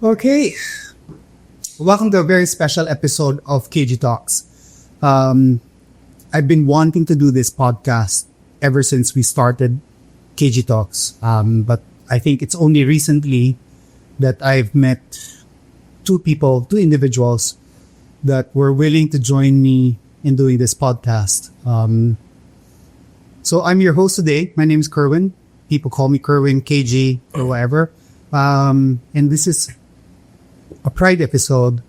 Okay, welcome to a very special episode of KG Talks. I've been wanting to do this podcast ever since we started KG Talks, but I think it's only recently that I've met two individuals that were willing to join me in doing this podcast. So I'm your host today. My name is Kerwin. People call me Kerwin, KG, or whatever. And this is a Pride episode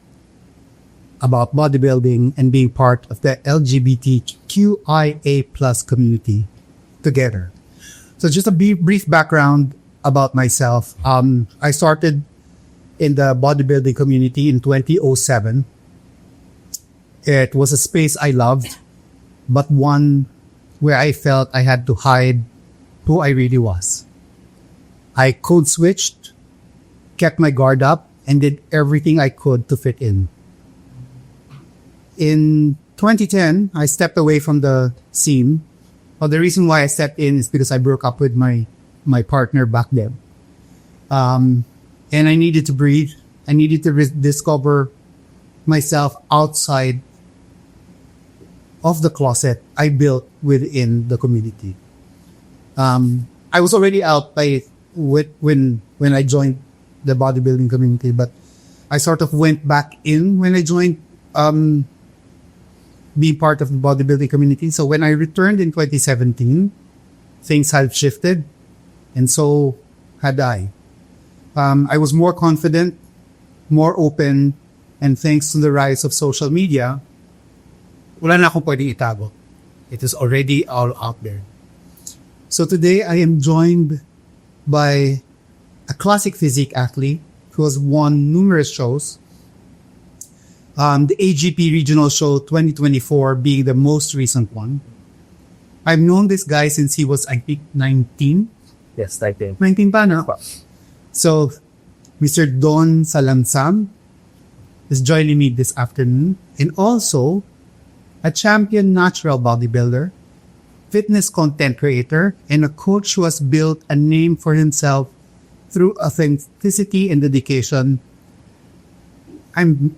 about bodybuilding and being part of the LGBTQIA plus community together. So just a brief background about myself. I started in the bodybuilding community in 2007. It was a space I loved, but one where I felt I had to hide who I really was. I code switched, kept my guard up, and did everything I could to fit in. In 2010, I stepped away from the scene. Well, the reason why I stepped in is because I broke up with my partner back then. And I needed to breathe. I needed to discover myself outside of the closet I built within the community. I was already out when I joined the bodybuilding community, but I sort of went back in when I joined being part of the bodybuilding community. So when I returned in 2017, things had shifted, and so had I. I was more confident, more open, and thanks to the rise of social media, wala na akong pwedeng itago. It is already all out there. So today I am joined by a classic physique athlete who has won numerous shows. The AGP Regional Show 2024 being the most recent one. I've known this guy since he was, I think, 19. Yes, 19. 19 pa, no? So, Mr. Don Salansam is joining me this afternoon. And also, a champion natural bodybuilder, fitness content creator, and a coach who has built a name for himself through authenticity and dedication. I'm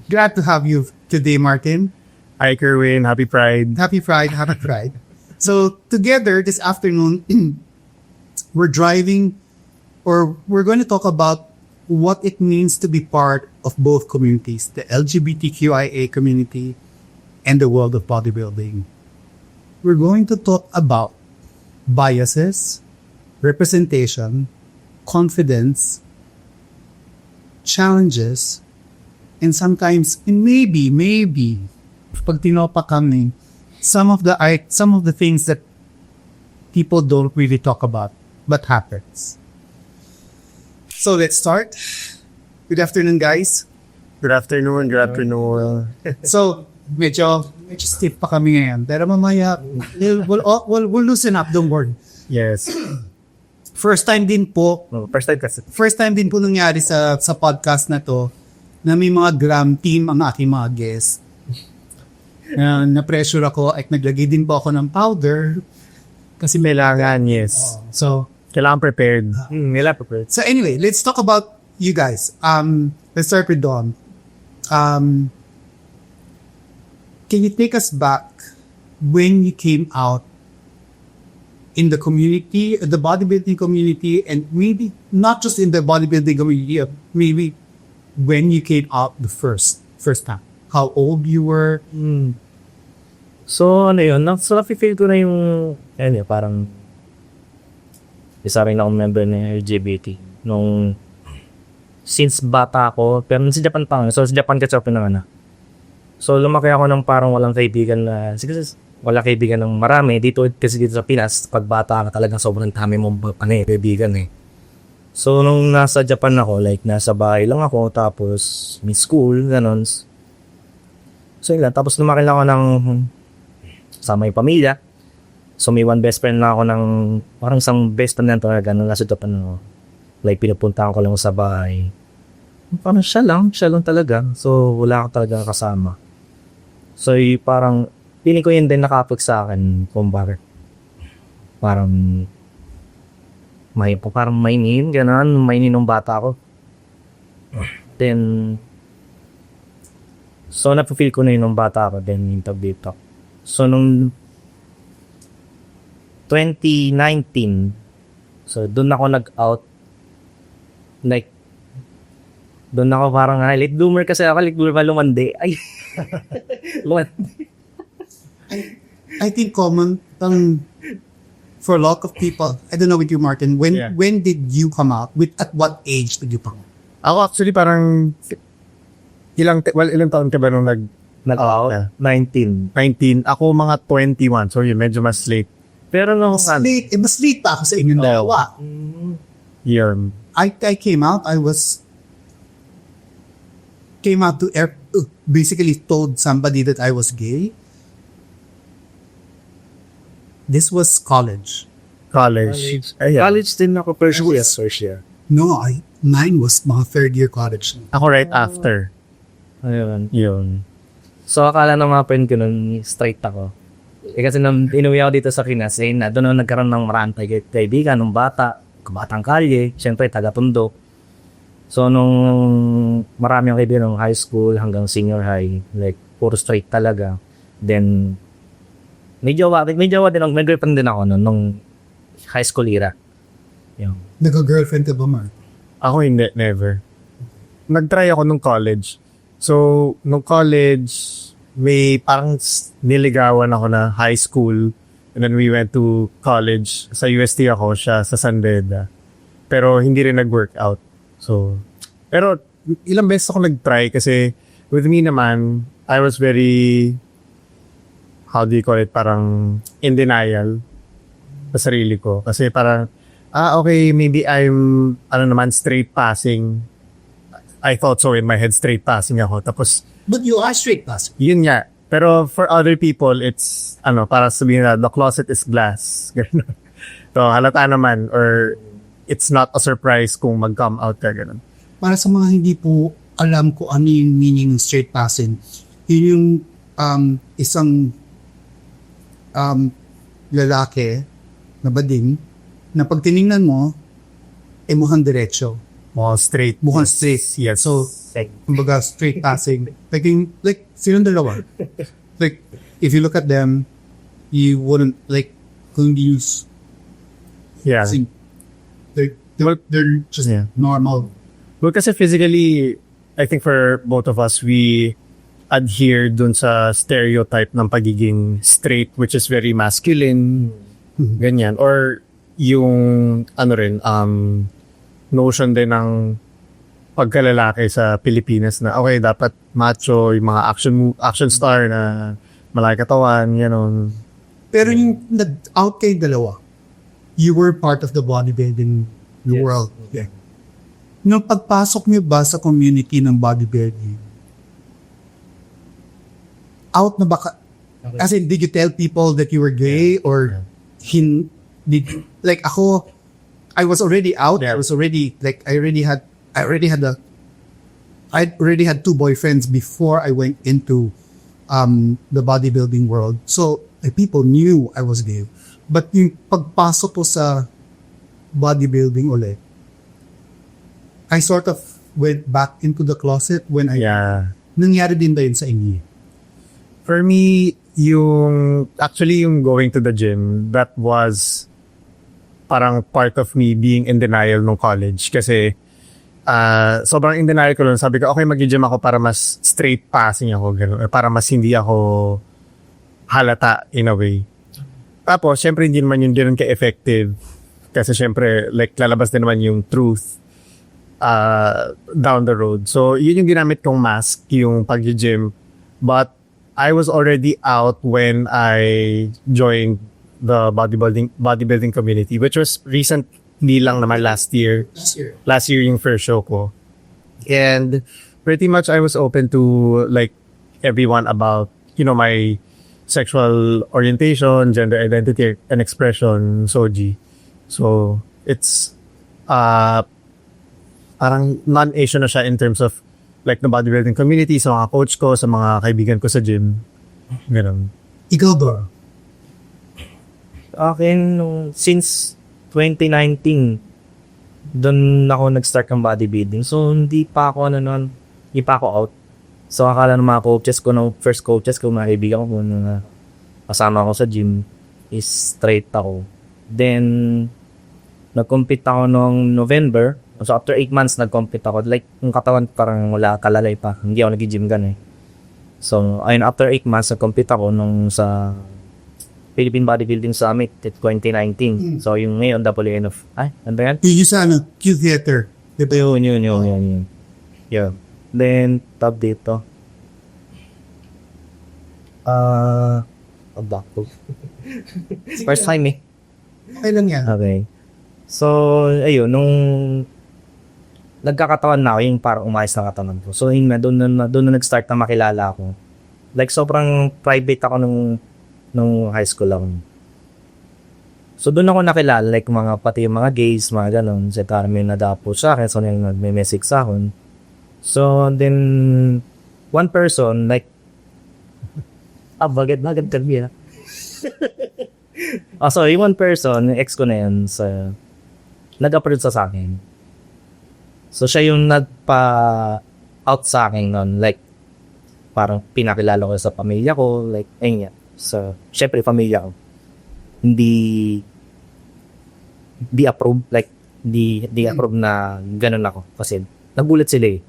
glad to have you today, Martin. Hi, Kerwin. Happy Pride. Happy Pride. Happy Pride. So together this afternoon, we're going to talk about what it means to be part of both communities, the LGBTQIA community and the world of bodybuilding. We're going to talk about biases, representation, confidence, challenges, and sometimes, and maybe, pag tinopa kami, some of the things that people don't really talk about, but happens. So let's start. Good afternoon, guys. Good afternoon. So, medyo stiff pa kami ngayon. Pero mamaya, we'll loosen up, don't worry. Yes. First time din po nangyari sa podcast na to na may mga glam team ang aking mga guests. Na-pressure ako at naglagay din po ako ng powder kasi Kailangan, yes. So, Kailangan prepared. Prepared. So anyway, let's talk about you guys. Let's start with Dawn. Can you take us back when you came out in the community, the bodybuilding community, and maybe not just in the bodybuilding community, maybe when you came out the first time? How old you were? So, yun? So, na-feel ko na yung, parang isa rin akong member ng LGBT. Since bata ako, pero sa Japan pa. So, sa Japan kasi ako pinanganak. So, lumaki ako ng parang walang kaibigan na, wala kaibigan ng marami. Dito sa Pinas, pag bata ka talagang sobrang dami mong kaibigan eh. So, nung nasa Japan ako, nasa bahay lang ako, tapos may school, ganon. So, yun lang. Tapos lumaki lang ako sama yung pamilya. So, may one best friend lang ako parang isang best friend na talaga, nung nasa Japan ako. Pinupunta ko lang sa bahay. Parang siya lang talaga. So, wala ako talaga kasama. So, parang, feeling ko yun din nakapag sa akin kung bakit. Parang mainin nung bata ako. Then, so napufeel ko na yun nung bata ako, then yung tawag dito. So, nung 2019, so doon ako nag-out. Like, doon ako parang late bloomer kasi ako, late bloomer pa lumandi. Ay, lumandi. I think common for a lot of people. I don't know with you, Martin. When did you come out? At what age did you come out? Ako actually parang ilang taon ka ba nung Nag-out? 19. 19. Ako mga 21. So yun, medyo mas late. Pero nung Mas late pa ako sa inyong dalawa. Year. I came out. Came out to basically told somebody that I was gay. This was college. College. Ayan. College din ako, first year. No, mine was mga third year college. Ako right after. Ayun. Yun. So, akala ng mga friend ko nun, straight ako. Kasi nung inuwi ako dito sa Pinas, doon ako nagkaroon ng maraming kaibigan, nung batang kalye, syempre, taga-Tondo. So, nung marami akong kaibigan nung high school hanggang senior high, like, puro straight talaga. Then, may jowa din ako, may girlfriend din ako nung high school era. Yung. Nagka-girlfriend ka ba, Mark? Ako hindi, never. Nag-try ako nung college. So, nung college, may parang niligawan ako na high school. And then we went to college. Sa UST ako, siya sa San Beda. Pero hindi rin nag-workout. So, pero ilang beses ako nag-try kasi with me naman, I was very, how do you call it, parang in denial sa sarili ko. Kasi parang, okay, maybe I'm, straight passing. I thought so in my head, straight passing ako. Tapos, But you are straight passing. yun nga. Pero for other people, it's, para sabihin na, the closet is glass. Ganun. So, halata naman, or it's not a surprise kung mag-come out ka, ganun. Para sa mga hindi po alam ko ano yung meaning ng straight passing, yun yung isang lalaki na bading na pag tinignan mo, mukhang diretso. Straight. Mukhang straight. Yes. So, kumbaga straight passing. Like, silang dalawa. Like, if you look at them, you wouldn't, like, kung you use, Yeah. they're just normal. Well, kasi physically, I think for both of us, we adhere dun sa stereotype ng pagiging straight, which is very masculine, ganyan. Or yung, notion din ng pagkalalaki sa Pilipinas na, okay, dapat macho, yung mga action star na malaki katawan, gano'n. Pero yung nag-out kayo dalawa, you were part of the bodybuilding world. Yeah. Nung pagpasok niyo ba sa community ng bodybuilding, out na ba as in, did you tell people that you were gay or like ako, I was already out. I was already, like, I already had two boyfriends before I went into the bodybuilding world. So, people knew I was gay. But yung pagpasok ko sa bodybuilding ulit, I sort of went back into the closet when nangyari din ba yun sa inyo? For me, yung going to the gym, that was parang part of me being in denial nung college. Kasi, sobrang in denial ko nun. Sabi ko, okay, mag-gym ako para mas straight passing ako. Ganun, para mas hindi ako halata in a way. Tapos, syempre, hindi naman yun din ka-effective. Kasi syempre, like, lalabas din naman yung truth down the road. So, yun yung ginamit kong mask, yung pag-gym. But, I was already out when I joined the bodybuilding community, which was recently lang naman last year. Last year yung first show ko. And pretty much I was open to like everyone about, my sexual orientation, gender identity and expression, Soji. So, it's parang non-Asian na siya in terms of like the bodybuilding community, sa mga coach ko, sa mga kaibigan ko sa gym. Ganun. Ikaw ba? Akin, since 2019, doon ako nag-start ng bodybuilding. So, hindi pa ako out. So, akala ng mga coaches ko, first coaches ko, mga kaibigan ko, na kasama ako sa gym, is straight ako. Then, nag-compete ako noong November. So, after 8 months, nag-compete ako. Like, yung katawan parang wala kalalay pa. Hindi ako nag-gym gan eh. So, ayun, after 8 months, nag-compete ako nung sa Philippine Bodybuilding Summit 2019. So, yung ngayon, WNF. Ano ba yan? Yung sa Q Theater. Diba? Yun. Yeah. Then, tab dito. Back to. First time eh. Okay lang yan. Okay. So, ayun, nung nagkakatawan na ako, yung parang umayos na katawan ko. So, yun na, doon na nag-start na makilala ako. Like, sobrang private ako nung high school lang. So, doon ako nakilala, like, pati yung mga gays, mga ganun. So, parang may nadapo sa akin, so, yung nagme-message sa akin. So, then, one person, like, bagad kami, so, yung one person, yung ex ko na yun, so, nag-approach sa akin. So, siya yung nagpa-out sa akin nun. Like, parang pinakilala ko sa pamilya ko. Like, ayun yan. So, syempre, pamilya ko. Hindi approve. Like, hindi approve na ganun ako. Kasi, nagulat sila eh.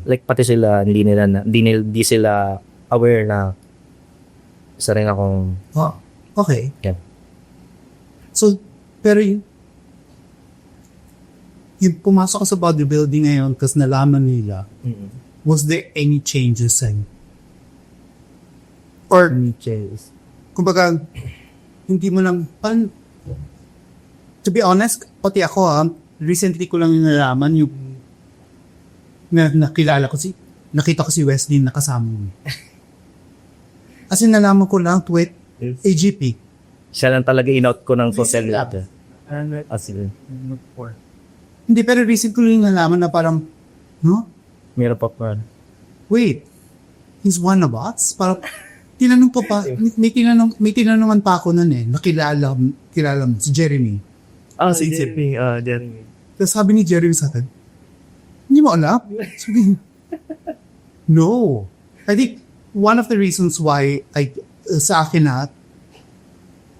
Like, pati sila, hindi sila aware na isa rin akong... Oh, okay. Yeah. So, pero yung pumasok ka sa bodybuilding ngayon kasi nalaman nila, was there any changes sa'yo? Or, kumbaga, hindi mo lang, to be honest, pati ako recently ko lang nalaman yung nakita ko si Wesley na kasama mo. As in, nalaman ko lang tweet AGP. Siya lang talaga in-out ko ng social media. Hindi, pero recent ko lang nalaman na parang, no? Meron pa pa. Wait, he's one of us? Parang, tinanong pa, may tinanongan pa ako nun eh, nakilala mo, si Jeremy. Si Jeremy. Jeremy. Tapos sabi ni Jeremy sa akin, hindi mo alam? Sabi, no. I think, one of the reasons why sa akin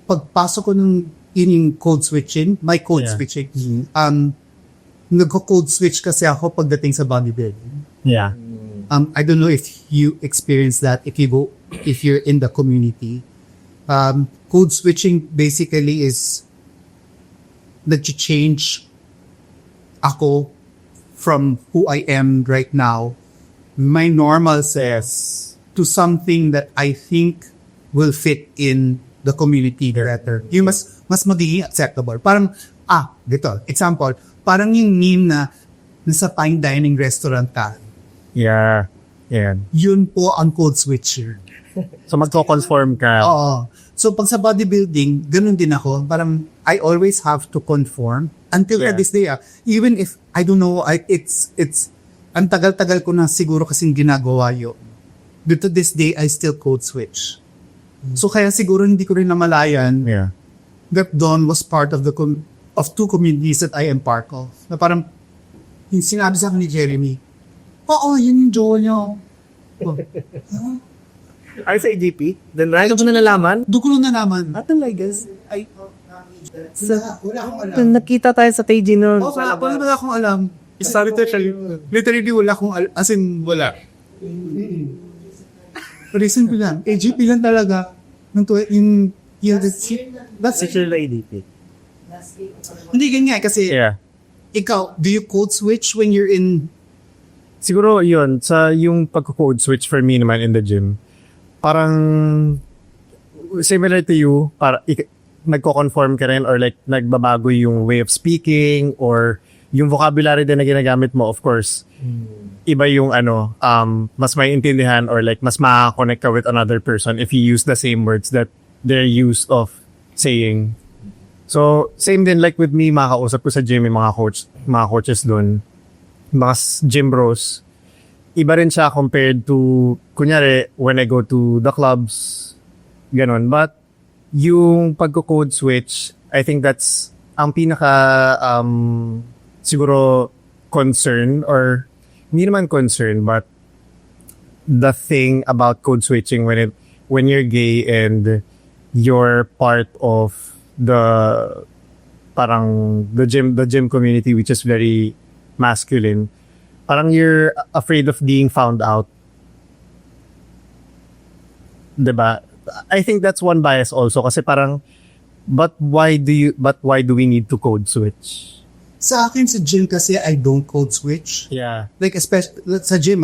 pagpasok ko yung code switching, my code switching, nagko-code switch kasi ako pagdating sa bodybuilding. Yeah. I don't know if you experience that if you're in the community. Code switching basically is that you change ako from who I am right now, my normal self, to something that I think will fit in the community better. Yung mas magiging acceptable. Parang, dito, example, parang yung meme na nasa fine dining restaurant ka. Yeah. Yeah. Yun po ang code switcher. So, magko-conform ka. Oo. So, pag sa bodybuilding, ganun din ako. Parang, I always have to conform until this day. Even if, I don't know, it's, ang tagal-tagal ko na siguro kasing ginagawa yun. But to this day, I still code switch. So, kaya siguro hindi ko rin namalayan that Don was part of of two communities that I am part of. Na parang, yung sinabi sa akin ni Jeremy, yun yung Joel niyo. Ay, sa AGP? Then, right ko na nalaman? Doon ko na nalaman. Talagas. Wala akong alam. Nakita tayo sa TG noon. Wala akong alam. Literally, wala akong alam. As in, wala. Reason ko lang. AGP lang talaga. That's it. Sexual ADP. Hindi ganyan kasi ikaw, do you code switch when you're in... Siguro yun, sa yung pagko-code switch for me naman in the gym, parang similar to you, nagko-conform ka rin or like nagbabago yung way of speaking or yung vocabulary din na ginagamit mo, of course. Iba yung mas may intindihan or like mas makakonect ka with another person if you use the same words that they're used of saying. So, same din like with me, makakausap ko sa gym, yung mga coaches doon, mga gym bros. Iba rin siya compared to, kunyari, when I go to the clubs, ganon. But, yung pagko-code switch, I think that's ang pinaka siguro concern, or hindi naman concern, but the thing about code switching when you're gay and you're part of the gym community, which is very masculine, parang you're afraid of being found out. Diba? I think that's one bias also, kasi parang but why do we need to code switch? Sa akin sa gym kasi I don't code switch. Yeah. Like especially sa gym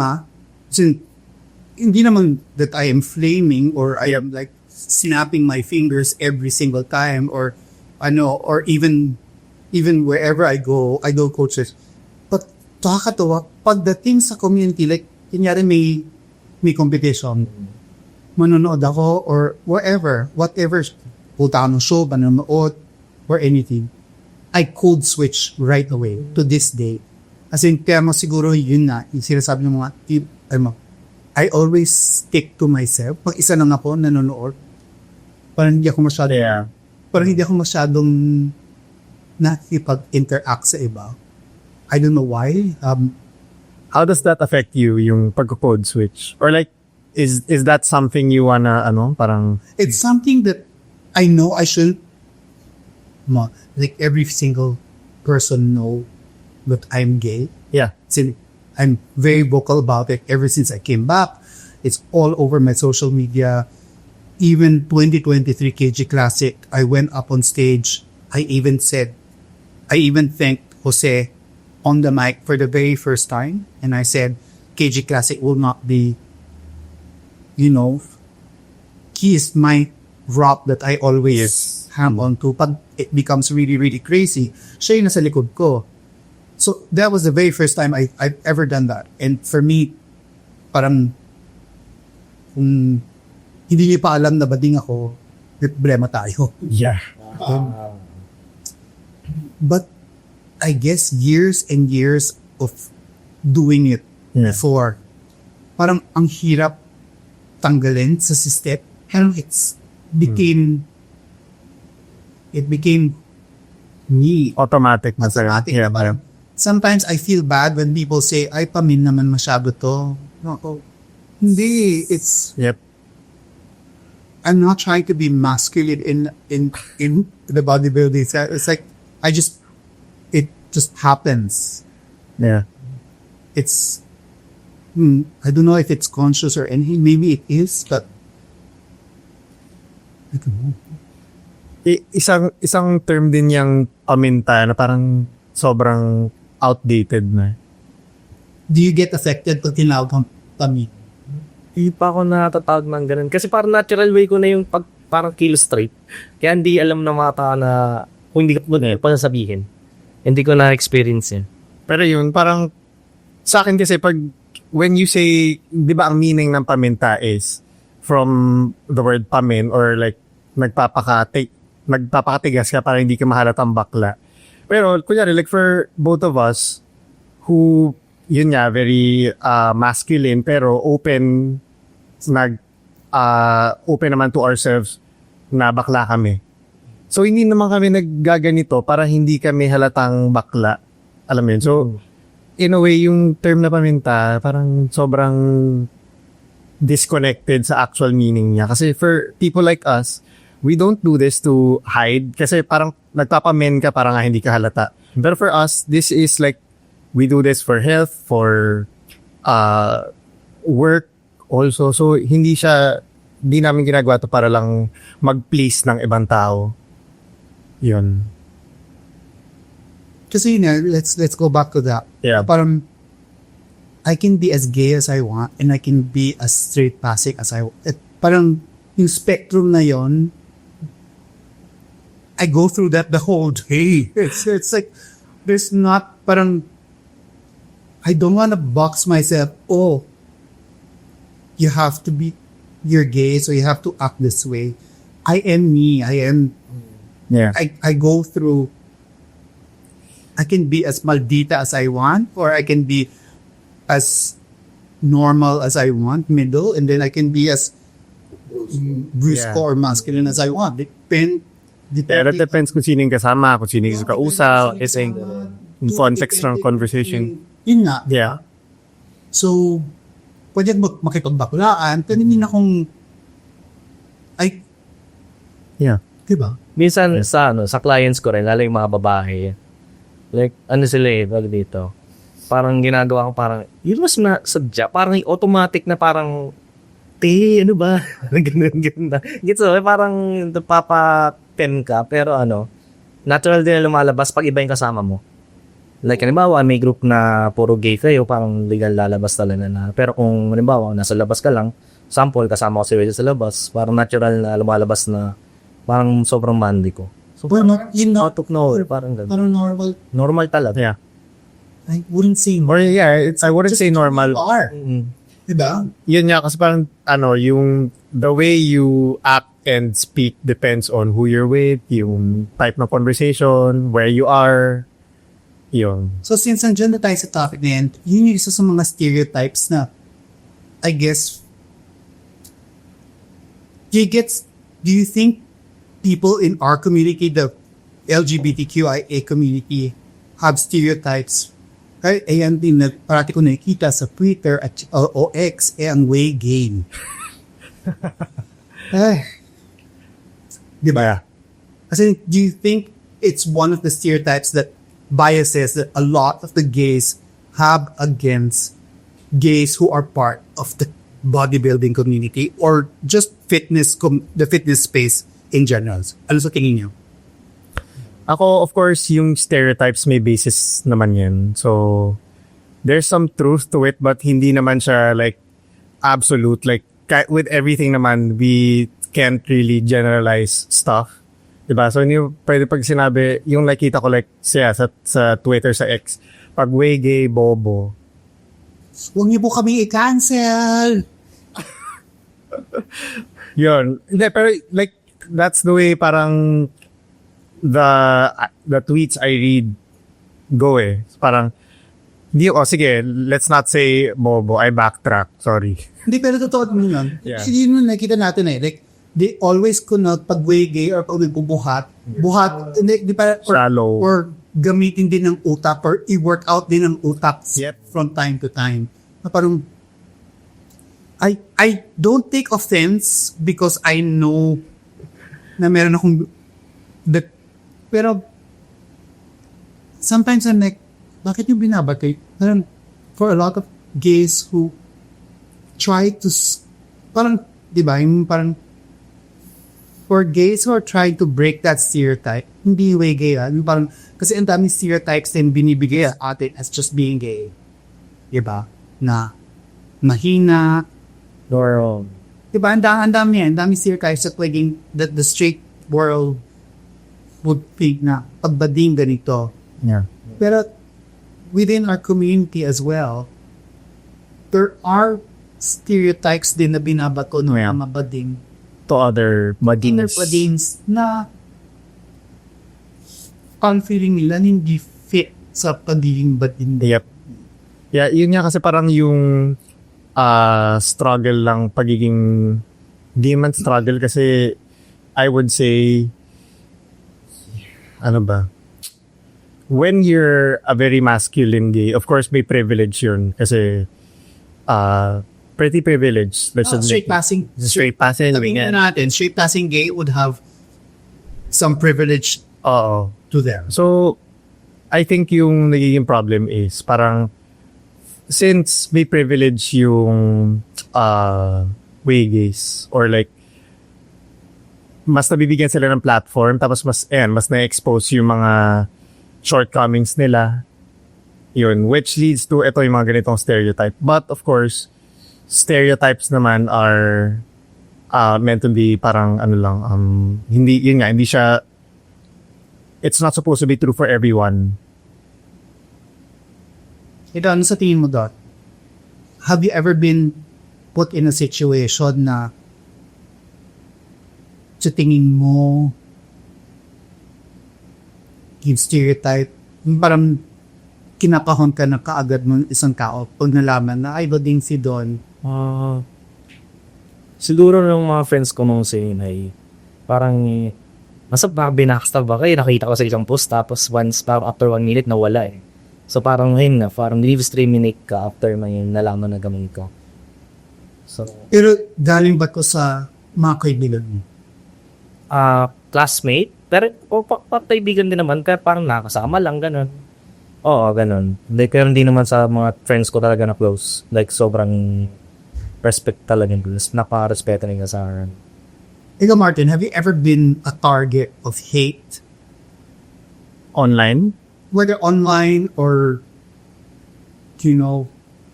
since hindi naman that I am flaming or I am like snapping my fingers every single time or or even wherever I go code switch. But nakakatawa pagdating sa community, like kunyari may competition, manonood ako or whatever, punta ako ng show, manonood or anything, I code switch right away to this day. As in, kaya mo siguro yun na, yung sinasabi ng mga, I always stick to myself. Pag isa lang ako nanonood, parang hindi ako masyadong nakikipag-interact sa iba. I don't know why. How does that affect you, yung pag-code switch? Or like, is that something you wanna, parang... It's something that I know I should, like every single person know that I'm gay. Yeah. Since I'm very vocal about it ever since I came back. It's all over my social media. Even 2023 KG Classic, I went up on stage. I even thanked Jose on the mic for the very first time. And I said, KG Classic will not be, he is my rock that I always hang on to. Pag it becomes really, really crazy, siya yung nasa likod ko. So that was the very first time I've ever done that. And for me, parang kung hindi niyo pa alam na bading ako, may problema tayo. Yeah. But I guess years and years of doing it before, parang ang hirap tanggalin sa system. And it became me. Automatic na sa'yo. Automatic. Yeah, parang, Sometimes I feel bad when people say, ay, pamin naman masyado to. No, hindi. It's, yep. I'm not trying to be masculine in the bodybuilding. It's like, it just happens. Yeah. It's, I don't know if it's conscious or anything. Maybe it is, but I don't know. Isang term din yung paminta na parang sobrang outdated na. Do you get affected pag tinawag kang pamin? Hindi pa ako natatawag ng ganun. Kasi parang natural way ko na yung parang kill straight. Kaya hindi alam na mga tao na kung hindi ko pa sabihin. Hindi ko na-experience yun. Pero yun, parang sa akin kasi when you say, di ba ang meaning ng paminta is from the word pamin or like nagpapakatigas ka para hindi ka mahalatang bakla. Pero kunyari, like for both of us who, yun nga, very masculine pero open naman to ourselves na bakla kami. So hindi naman kami naggaganito para hindi kami halatang bakla. Alam mo yun? So in a way, yung term na paminta parang sobrang disconnected sa actual meaning niya. Kasi for people like us, we don't do this to hide. Kasi parang nagpapamen ka para nga hindi ka halata. But for us, this is like, we do this for health, for work also. So hindi namin ginagawa to para lang mag-please ng ibang tao. Yun. Kasi let's go back to that. Yeah. Parang I can be as gay as I want and I can be as straight passing as I want. Parang yung spectrum na yon, I go through that the whole day. It's like there's not parang I don't want to box myself. Oh, you're gay, so you have to act this way. I am me. Yeah. I go through. I can be as maldita as I want, or I can be as normal as I want, middle, and then I can be as brusco or masculine as I want. Pero it depends kung sino yung kasama, kung sino yung kausap. context ng conversation. Yun nga. Yeah. So, pwede makipagbakulaan, pero hindi na kung, ay, Yeah. diba? Minsan sa clients ko rin, lalo yung mga babae, like, ano sila tawag dito, parang ginagawa ko parang, yun mas na sadya, parang automatic na parang, ano ba? ganun na. Gets mo? Parang napapa-pen ka, pero natural din na lumalabas pag iba yung kasama mo. Like, halimbawa, may group na puro gay kayo, parang legal lalabas talaga na. Pero kung, halimbawa, nasa labas ka lang, sample, kasama ko si Rachel sa labas, parang natural na lumalabas na parang sobrang manly ko. So, Well, yun na, out of nowhere, parang gano'n. parang normal. Normal talaga. Yeah. I wouldn't say Or yeah, I wouldn't say normal. You are. Diba? Yun nga, kasi parang, yung, the way you act and speak depends on who you're with, yung type ng conversation, where you are, yun. So since nandiyan na tayo sa topic na yan, yun yung isa sa mga stereotypes na, I guess, do you think people in our community, the LGBTQIA community, have stereotypes? Ayan din na parati ko nakikita sa Twitter at o X, ang way game. Diba? Yeah. Kasi do you think it's one of the stereotypes that biases that a lot of the gays have against gays who are part of the bodybuilding community or just the fitness space in general? Ano sa tingin niyo? Ako, of course, yung stereotypes may basis naman yun. So, there's some truth to it, but hindi naman siya like absolute. Like, with everything naman, we can't really generalize stuff. Diba? So, yung pwede pag sinabi, yung nakita ko like sa Twitter, sa X, pag way gay, bobo. Huwag niyo po kami i-cancel. Yun. Hindi, pero like, that's the way parang the tweets I read go Parang, sige, let's not say bobo. I backtrack. Sorry. Hindi, pero totoo mo yun. Yeah. Kasi yun yung nakita natin like, they always connote pag way gay or pag buhat, hindi, di pa, Shallow. or gamitin din ng utak or i-workout din ng utak from time to time. Na parang, I don't take offense because I know na meron akong pero sometimes I'm like, bakit yung binabatay? Parang, for a lot of gays who try to, parang, di ba, yung parang, for gays who are trying to break that stereotype, hindi way gay, yung parang, kasi ang daming stereotypes din binibigay sa atin as just being gay. Di ba? Na, mahina, Or, di ba? Ang daming stereotypes that the straight world would think na pagbading ganito. Yeah. Pero within our community as well, there are stereotypes din na binabato ng mga mabading. To other badings. Badings na ang feeling nila hindi fit sa pagiging bading. Yep. Yeah, yun nga kasi parang yung struggle lang pagiging di man struggle kasi I would say ano ba? When you're a very masculine gay, of course may privilege yun kasi pretty privileged. Straight passing. Straight passing. Sabihin na natin, straight passing gay would have some privilege to them. So, I think yung nagiging problem is parang since may privilege yung way gays or like mas nabibigyan sila ng platform tapos mas na-expose yung mga shortcomings nila. Yun, which leads to ito yung mga ganitong stereotype. But of course, stereotypes naman are meant to be parang hindi siya, it's not supposed to be true for everyone. Ito, ano sa tingin mo, Dot? Have you ever been put in a situation na sa tingin mo yung stereotype, parang kinakahon ka na kaagad ng isang tao pag nalaman na ay bading si Don? Siguro ng mga friends ko nung sinay, parang nasa binackstab ba kayo, nakita ko sa isang post tapos once, after 1 minute nawala So parang yun nga, parang discriminate ka after may nalaman na gamit ko. So, Pero galing ba ko sa mga kaibigan mo? classmate, pero kaibigan din naman, pero parang nakasama lang, ganun. Oo, ganun. Pero hindi naman sa mga friends ko talaga na close. Like, sobrang respect talaga. Naka-respeto rin ka sa akin. Ikaw, Martin, have you ever been a target of hate? Online? Whether online or,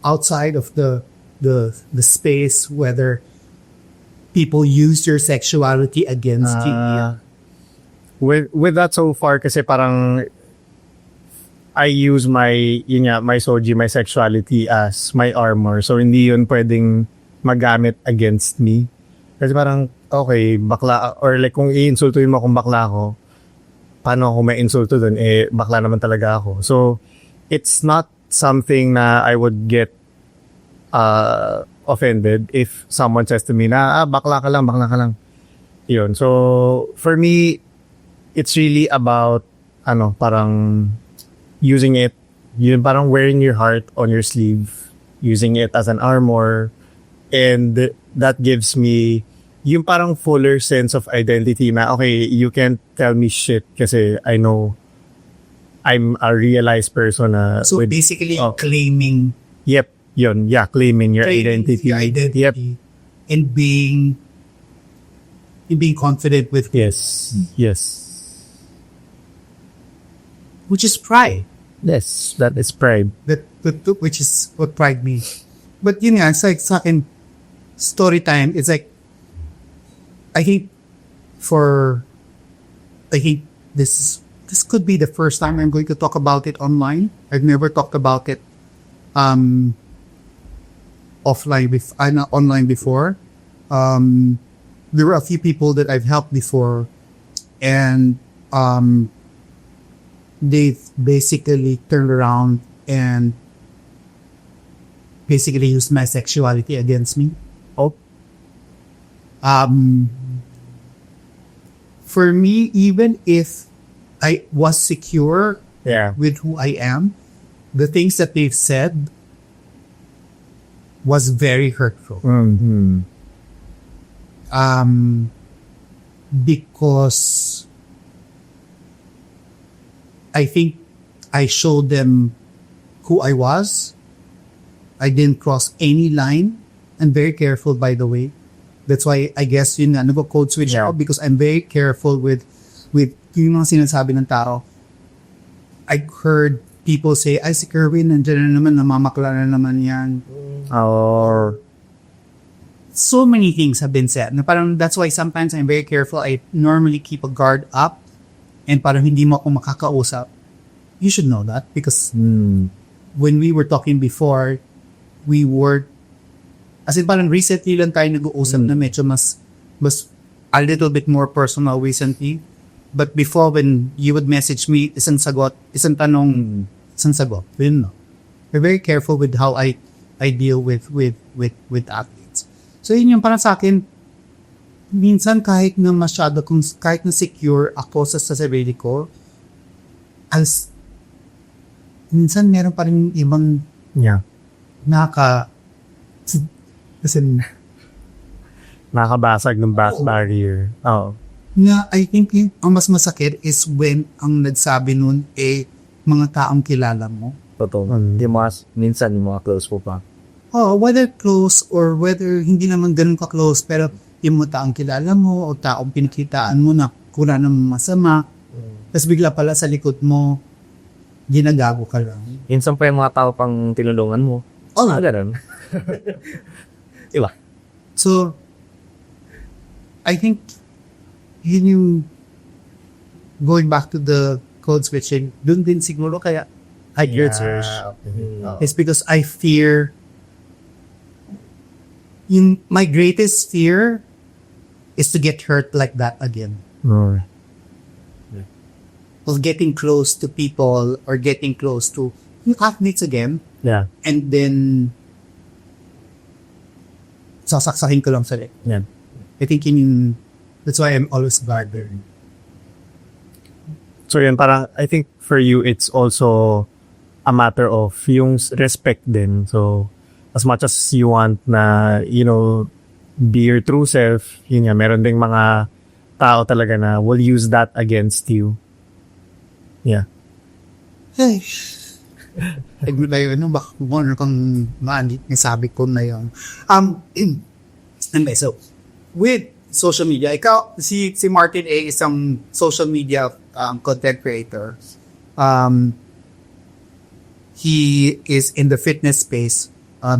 outside of the space, whether people use your sexuality against you. With that so far, kasi parang I use my soji, my sexuality as my armor. So, hindi yun pwedeng magamit against me. Kasi parang, okay, bakla, or like kung i-insultuin mo kung bakla ako, paano ako may insulto dun? Bakla naman talaga ako. So, it's not something na I would get offended if someone says to me na, bakla ka lang. Yun. So, for me, it's really about, parang using it, yun parang wearing your heart on your sleeve, using it as an armor, and that gives me yung parang fuller sense of identity na, okay, you can't tell me shit kasi I know I'm a realized person na So basically claiming Yep, yun. Yeah, claiming your identity. your identity Yep. and being confident with Yes. which is pride. Yes, that is pride. Which is what pride means. But yun nga, it's like sa akin, story time, it's like, I think this could be the first time I'm going to talk about it online. I've never talked about it online before. There were a few people that I've helped before, and they basically turned around and basically used my sexuality against me. Oh. For me, even if I was secure Yeah. with who I am, the things that they've said was very hurtful. Mm-hmm. Because I think I showed them who I was. I didn't cross any line. I'm very careful, by the way. That's why I guess yun nga, nag-code switch Yeah. ako because I'm very careful with yung mga sinasabi ng tao. I heard people say, ay si Kerwin, nandiyan na naman, namamakla na naman yan. Or So many things have been said. Na parang that's why sometimes I'm very careful. I normally keep a guard up and parang hindi mo ako makakausap. You should know that because when we were talking before, we were, as in parang recently lang tayo nag-uusap na medyo mas a little bit more personal recently. But before, when you would message me, isang sagot, isang tanong, isang sagot. Yun, no? We're very careful with how I deal with athletes. So yun yung parang sa akin, minsan kahit na secure ako sa sarili ko, minsan meron pa rin ibang nakabasag ng barrier. Oh. Na I think ang mas masakit is when ang nagsabi nun mga taong kilala mo. Totoo. Minsan yung mga close po pa. Whether close or whether hindi naman ganun ka-close, pero yung mga taong kilala mo o taong pinikitaan mo na kuna ng masama, tapos bigla pala sa likod mo, ginagago ka lang. Minsan pa yung mga tao pang tinulungan mo. Ganun. Diba? So, I think, yun yung going back to the code switching, dun din siguro kaya I get search. It's because I fear, my greatest fear is to get hurt like that again. Of getting close to people or getting close to athletes again. Yeah. And then, sasaksakin ko lang sa leg. Yeah. I think that's why I'm always guarded. So yun, parang I think for you it's also a matter of yung respect din. So, as much as you want na, be your true self, yun nga, meron ding mga tao talaga na will use that against you. Yeah. Ay. Ay, na yun, baka mo kang maanit ng sabi ko na yun. Anyway, so, with social media, si Martin A. isang social media content creator. He is in the fitness space.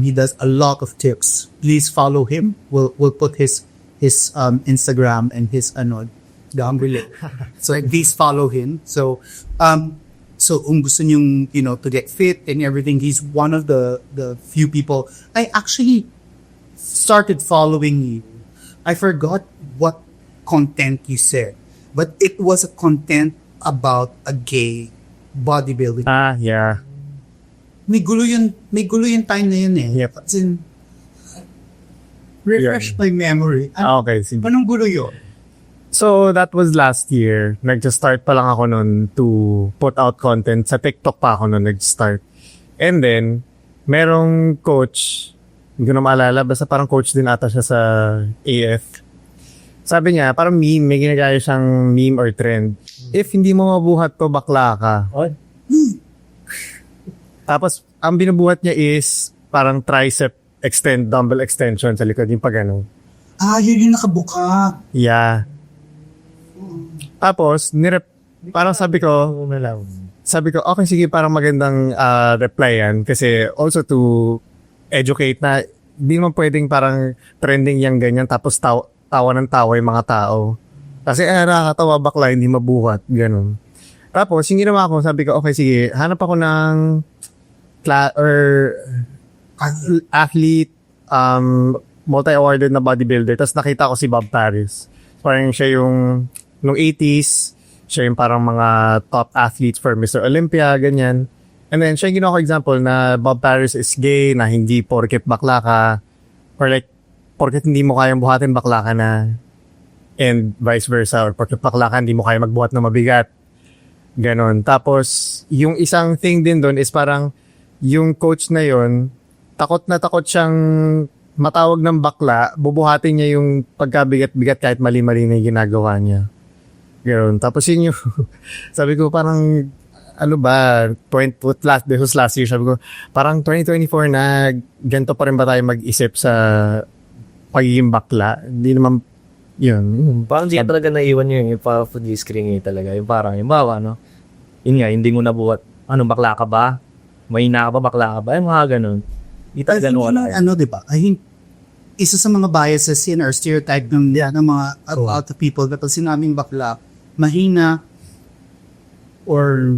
He does a lot of tips. Please follow him. We'll put his Instagram and his down below. So please follow him. So kung gusto nyong, to get fit and everything, he's one of the few people. I actually started following you. I forgot what content you said, but it was a content about a gay bodybuilding. Yeah. May gulo yung time na yun eh. Yep. As in, refresh my memory. Okay. Sige. Anong gulo yun? So, that was last year. Nag-start pa lang ako nun to put out content. Sa TikTok pa ako nun nag-start. And then, merong coach, hindi ko na maalala, basta parang coach din ata siya sa AF. Sabi niya, parang meme, may ginagaya siyang meme or trend. If hindi mo mabuhat to, bakla ka. Tapos, ang binubuhat niya is parang tricep dumbbell extension sa likod, yung pag ano. Yun yung nakabuka. Yeah. Tapos, parang sabi ko, okay, sige, parang magandang reply yan. Kasi also to educate na, di naman pwedeng parang trending yung ganyan, tapos tawa ng tawa yung mga tao. Kasi nakakatawa, bakla, hindi mabuhat, ganun. Tapos, yung ginawa ko, sabi ko, okay, sige, hanap ako ng athlete, multi-awarded na bodybuilder. Tapos nakita ko si Bob Paris. Parang siya yung, nung 80s, siya yung parang mga top athletes for Mr. Olympia, ganyan. And then, siya yung ginawa ko example na Bob Paris is gay, na hindi porket bakla ka, or like, porket hindi mo kayang buhatin, bakla ka na. And vice versa, or porket bakla ka, hindi mo kaya magbuhat na mabigat. Ganon. Tapos, yung isang thing din doon is parang, yung coach na yon takot na takot siyang matawag ng bakla, bubuhatin niya yung pagkabigat-bigat kahit mali-mali na yung ginagawa niya. Ganon. Tapos yun yung, sabi ko parang, this was last year, sabi ko, parang 2024 na, ganito pa rin ba tayo mag-isip sa pagiging bakla? Hindi naman, yun. Parang di talaga naiwan yun, yung parang food screen talaga. Yung parang, yung bawa, yun nga, hindi mo nabuhat, bakla ka ba? Mahina ka ba, bakla ka ba? Yung mga ganun. Di talaga diba? I think, isa sa mga biases in our stereotype ng mga about the people, kapag sinaming bakla, mahina, or,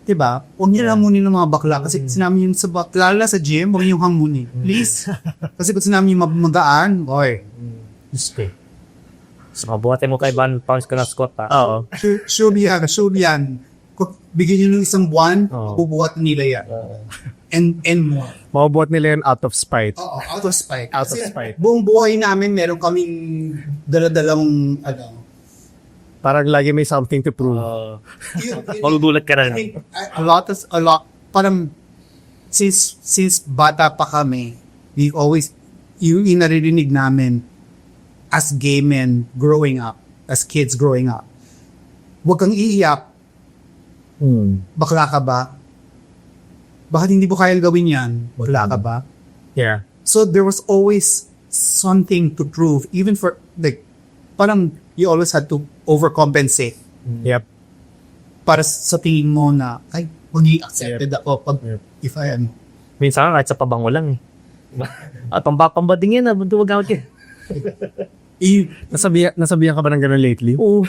diba? Huwag niyo hamunin ng mga bakla. Kasi sinabi yun sa bakla, lalo sa gym, huwag niyo hamunin. Please. Kasi kung sinabi niyo magaan, stay. So, mabuhatin mo kay Van Pounds ka na squat, ha? Oo. Sure yan. Kung bigyan nyo ng isang buwan, bubuhat nila yan. And more. Mabubuhat nila yun out of spite. Oo, out of spite. Out of spite. Buong buhay namin, meron kaming daladalang, parang lagi may something to prove. Magugulat ka na. A lot. Parang, since bata pa kami, yung inaririnig namin, as gay men growing up, as kids growing up, huwag kang iiyak. Bakla ka ba? Bakit hindi mo kaya gawin yan? Bakla ka ba? Yeah. So there was always something to prove, even for, like, parang you always had to overcompensate. Yep. Para sa tingin mo na, ay, magiging accepted ako pag, if I am. Minsan kahit sa pabango lang eh. At pambading yan, duwag ka. Nasabihan ka ba ng gano'n lately? Oo.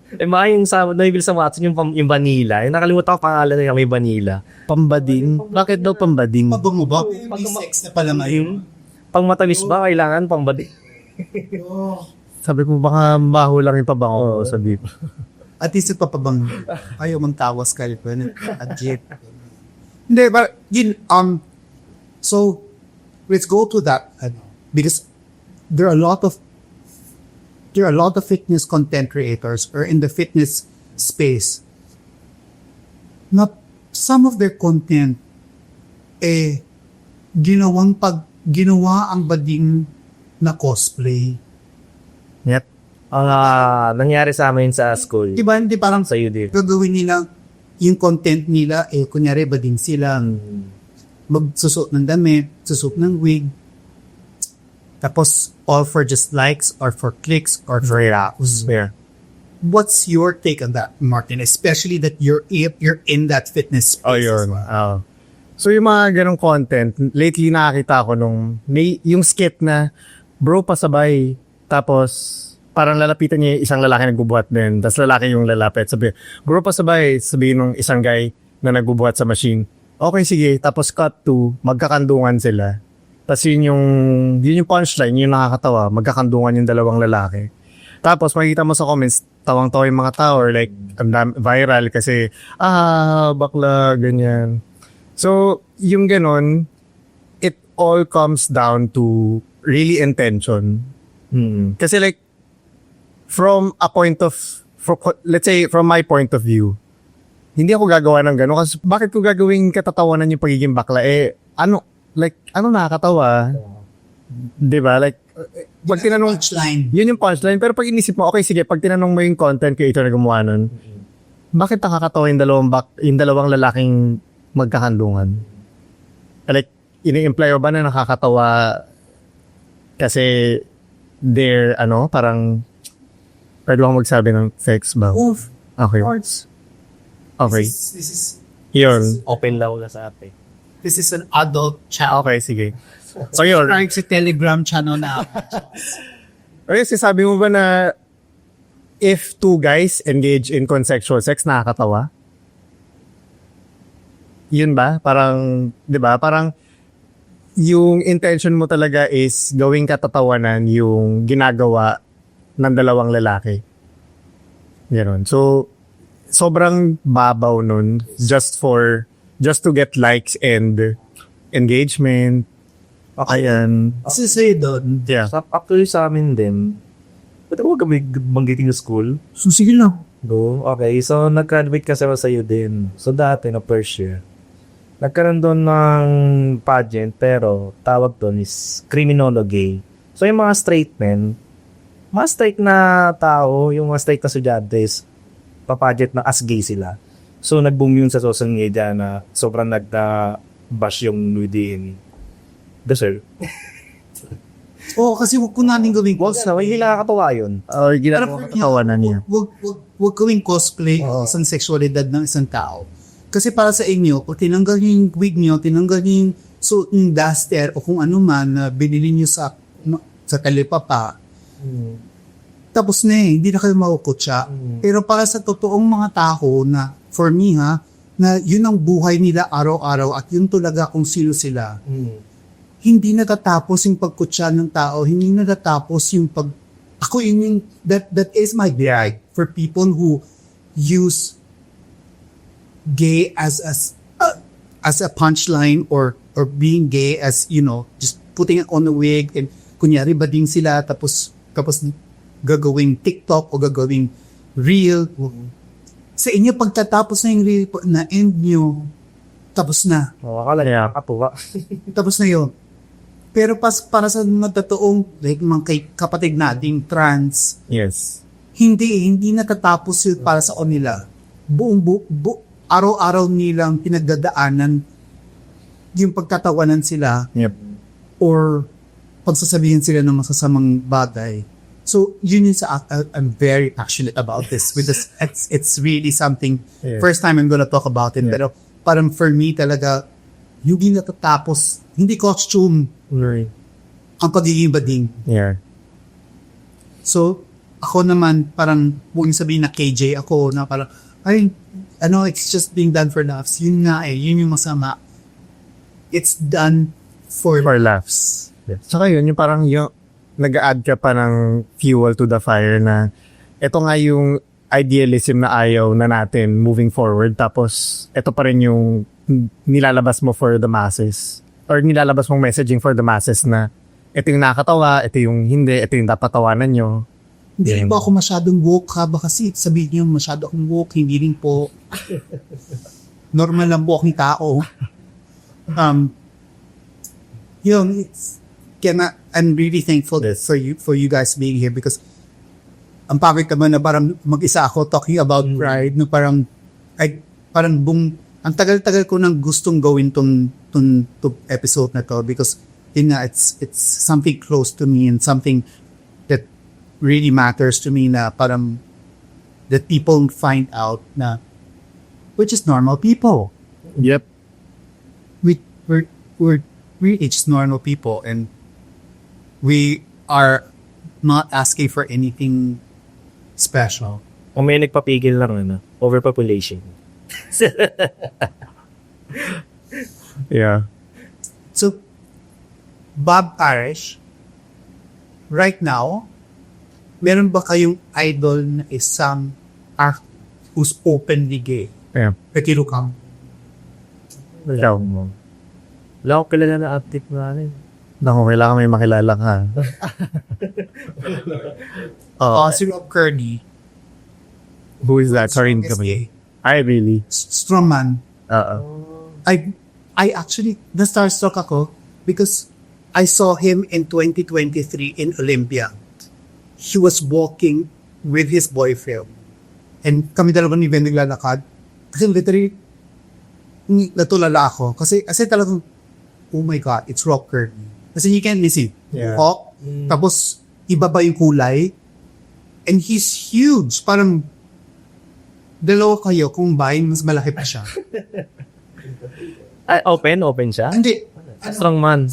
Yung nabibil sa Watson yung vanilla. Yung nakalimutan ko pangalan na may vanilla. Pambading? Bakit daw pambading? Pabango ba? May sex na pala ngayon. Pang matamis ba, kailangan pambading. Sabi ko, baka baho lang yung pabango. Sabi ko. At least ito pabango. Ayaw mong tawas ka rin. Adjit. Hindi, but, so, let's go to that. Because there are a lot of fitness content creators or in the fitness space. Not some of their content, ginawa ang bading na cosplay. Yep. Ang nangyari sa amin sa school. Diba, hindi parang Sa UD. gagawin nila, yung content nila, kunyari bading sila, magsusot ng damit, susot ng wig, tapos all for just likes or for clicks or for views. Yeah. What's your take on that, Martin? Especially that you're in that fitness space. Oh, yun. So, yung mga ganong content, lately nakakita ko yung skit na, bro, pasabay. Tapos, parang lalapitan niya yung isang lalaki nagbubuhat din. Tapos lalaki yung lalapit. Sabi, bro, pasabay. Sabihin ng isang guy na nagbubuhat sa machine. Okay, sige. Tapos cut to, magkakandungan sila. Tapos yun yung punchline, yun yung nakakatawa. Magkakandungan yung dalawang lalaki. Tapos makikita mo sa comments, tawang-tawa yung mga tao or like, viral kasi, bakla, ganyan. So, yung ganon, it all comes down to really intention. Kasi like, let's say, from my point of view, hindi ako gagawa ng gano'n. Kasi bakit ko gagawin katatawanan yung pagiging bakla? Ano nakakatawa? Diba? Like, pag tinanong, Punchline. yun yung punchline. Pero pag inisip mo, okay, sige, pag tinanong mo yung content creator na gumawa nun, bakit nakakatawa yung dalawang lalaking magkakandungan? Like, ini-imply ba na nakakatawa kasi they're, parang, pwede ba magsabi ng sex ba? Of Okay. course. Okay. This is Yun. Open law na sa ate. this is an adult channel. Okay, sige. So yun. Parang sa Telegram channel na. Okay, sabi mo ba na if two guys engage in consensual sex, nakakatawa? Yun ba? Parang, di ba? Parang yung intention mo talaga is gawing katatawanan yung ginagawa ng dalawang lalaki. Ganon. So, sobrang babaw nun just to get likes and engagement. Ayan. Kasi sa'yo doon, Yeah. Actually sa amin din, ba't ako kami banggiting yung school? so sige lang. Go. Okay, so nag-graduate kasi ako sa iyo din. So dati, na first year, nagkaroon doon ng pageant, pero tawag doon is criminology. So yung mga straight men, mga straight na tao, yung mga straight na estudyante is papageant na as gay sila. So nag-boom yun sa social media na sobrang nagda-bash yung nudity. Sir. Oo, kasi wag ko namin gawing Wag na, hindi nakakatawa yun. Ginagawa katatawanan niya. Wag gawing cosplay sa sexualidad ng isang tao. Kasi para sa inyo, kung tinanggal niyo yung wig niyo, tinanggal niyo yung suit yung duster o kung ano man na binili niyo sa talipapa, tapos na hindi na kayo maukutsa. Pero para sa totoong mga tao na, for me na yun ang buhay nila araw-araw at yun talaga kung sino sila, hindi natatapos yung pagkutsa ng tao, hindi natatapos yung ako yun yung, that is my diag for people who use gay as a punchline or being gay as, just putting it on the wig and kunyari bading sila tapos gagawing TikTok o gagawing reel. Sa inyo pagtatapos na yung reel na end nyo, tapos na. Akala niya nakakatuwa. Tapos na yun. Pero para sa mga totoong like mga kapatid nating trans, Yes. hindi natatapos yun para sa kanila. Araw-araw nilang pinagdadaanan yung pagtatawanan sila Yep. or pagsasabihin sila ng masasamang bagay. So, yun yung I'm very passionate about this. It's really something, Yeah. first time I'm gonna talk about it. Yeah. Pero parang for me talaga, yung natatapos, hindi costume, ang pagiging bading. Yeah. So, ako naman, parang, huwag niyo sabihin na KJ ako, na parang, it's just being done for laughs. Yun nga yun yung masama. It's done for laughs. Yes. Saka yun, yung parang yung nag-add ka pa ng fuel to the fire na ito nga yung idealism na ayaw na natin moving forward. Tapos, ito pa rin yung nilalabas mo for the masses. Or nilalabas mong messaging for the masses na ito yung nakakatawa, ito yung hindi, ito yung dapat tawanan nyo. Hindi ba ako masyadong woke ha? Baka kasi sabihin niyo masyado akong woke, hindi rin po. normal lang buong tao. It's I'm really thankful for you guys being here because ang pangit naman na parang mag-isa ako talking about pride no parang ang tagal-tagal ko nang gustong gawin tong episode na to because it's something close to me and something that really matters to me na parang that people find out na we're just normal people. Yep. We're just normal people and we are not asking for anything special. Kung may nagpapigil lang, overpopulation. Yeah. So, Bob Parish, right now, meron ba kayong idol na isang act who's openly gay? Yeah. Pakilukang. Wala akong kilala na active na Naku, kailangan may makilala ka. Si Rob Kearney. Who is that? Sorry, Strongest gay. I really. Strongman. I actually, na-starstruck ako because I saw him in 2023 in Olympia. He was walking with his boyfriend. And kami dalawa ni Ben naglalakad. Kasi literally, natulala ako. Kasi talagang, oh my God, it's Rob Kearney. Kasi you can't listen. Yeah. Hawk, tapos iba ba yung kulay? And he's huge. Parang dalawa kayo kung bahin, mas malaki pa siya. Open siya? Hindi. Strongman.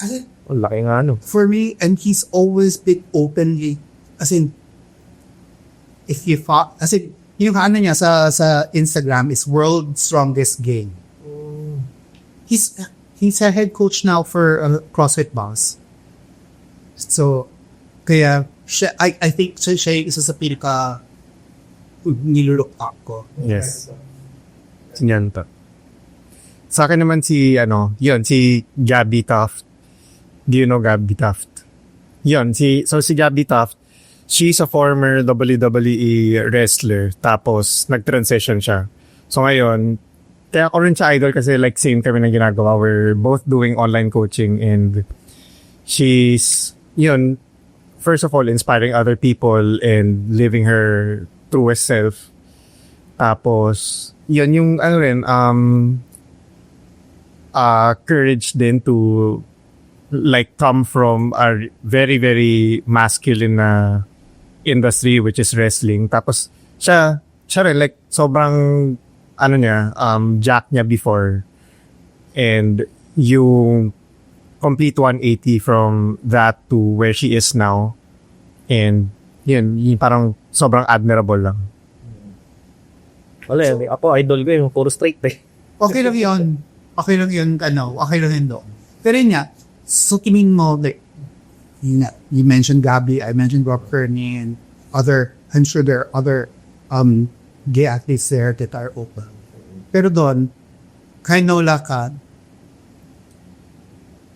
Kasi, Laki nga for me, and he's always been openly, as in, yung niya sa Instagram is World's Strongest Gay. He's a head coach now for CrossFit Boss. So, kaya, I think siya yung isa sa pinaka nilulook up ko. Yes. Yan to. Sa akin naman si Gabby Taft. Do you know Gabby Taft? Si Gabby Taft, she's a former WWE wrestler. Tapos, nag-transition siya. So ngayon, kaya ako rin siya idol kasi like same kami na ginagawa. We're both doing online coaching and she's, first of all, inspiring other people and living her truest self. Tapos, yung courage din to like come from a very, very masculine na industry which is wrestling. Tapos, siya rin like sobrang jack niya before. And yung complete 180 from that to where she is now. And yun parang sobrang admirable lang. Wala, ako idol ko yung puro straight Okay lang yun. Okay lang yun doon. Pero yun nga, so tingin mo, like, you mentioned Gabby, I mentioned Rob Kearney, and I'm sure there are other gay athletes there that are open. Pero doon, kainola ka,